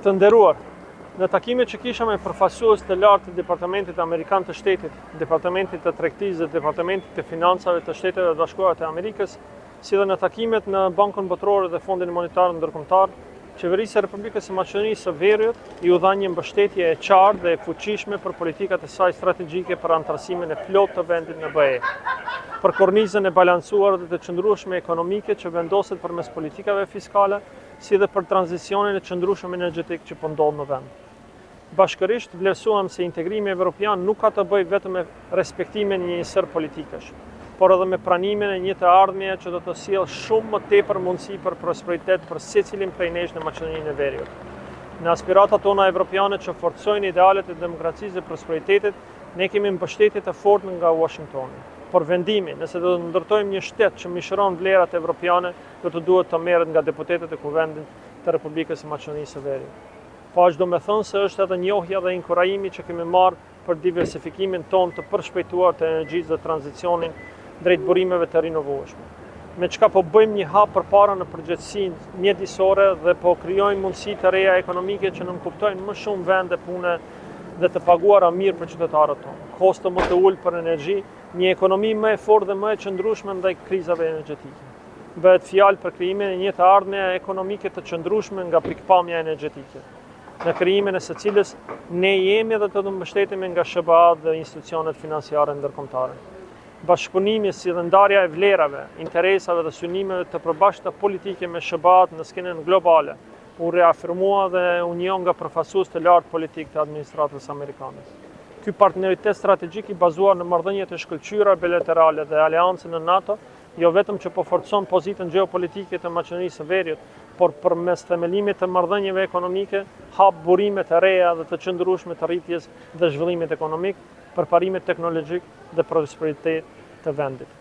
Të nderuar, në takimet që kisha me përfaqësues të lartë të Departamentit Amerikan të Shtetit, Departamentit të Tregtisë dhe Departamentit të Financave të Shteteve të Bashkuara të Amerikës, si dhe në takimet në Bankën Botërore dhe Fondin Monetar Ndërkombëtar, Qeverisja e Republikës së Maqedonisë së Veriut i u dha një mbështetje e qartë dhe e fuqishme për politikat e saj strategjike për antarësimin e plotë të vendit në BE, për kornizën e balancuar dhe të qëndrueshme ekonomike që vendoset përmes politikave fiskale, si dhe për tranzicionin e qëndrueshëm energjetik që po ndodh në vend. Bashkërisht vlerësuam se integrimi evropian nuk ka të bëjë vetëm me respektimin e një sër politikash, por edhe me pranimin e një të ardhmje që do të sjellë shumë më tepër mundësi për prosperitet për secilin prej nesh në Maqedoninë e Veriut. Në aspiratat tona evropiane që forcojnë idealet e demokracisë dhe prosperitetit, ne kemi mbështetje të fortë nga Washingtoni. Por vendimi, nëse do të ndërtojmë një shtet që mishëron vlerat evropiane, do të duhet të merret nga deputetët e Kuvendit të Republikës së Maqedonisë së Veriut. Po ashtu do me thënë se është edhe njohja dhe inkurajimi që kemi marrë për diversifikimin ton të përshpejtuar të energjisë dhe tranzicionin drejt burimeve të rinovueshme. Me çka po bëjmë një hap përpara në përgjithësinë mjedisore dhe po krijojmë mundësi të reja ekonomike që nënkuptojnë më shumë vende pune dhe të paguara mirë për qytetarët tonë. Kosto më të ulë për energji, një ekonomi më e fortë dhe më e qëndrueshme ndaj krizave energjetike. Bëhet fjalë për krijimin e një të ardhmje ekonomike të qëndrueshme nga pikpamja energjetike, në krijimin e së cilës ne jemi dhe të mbështetemi nga SBA dhe institucionet financiare ndërkombëtare. Bashkëpunimi si dhe ndarja e vlerave, interesave dhe synimeve të përbashkëta politike me SBA në skenën globale u reafirmua dhe u njoh nga përfaqësues të lartë politik të administratës amerikane. Ky partneritet strategjik i bazuar në marrëdhëniet e shkëlqyera bilaterale dhe aleancën në NATO, jo vetëm që po forcon pozitën gjeopolitike të Maqedonisë së Veriut, por përmes themelimit të marrëdhënieve ekonomike, hap burime të reja dhe të qëndrueshme të rritjes dhe zhvillimit ekonomik, përparimet teknologjik dhe prosperitet të vendit.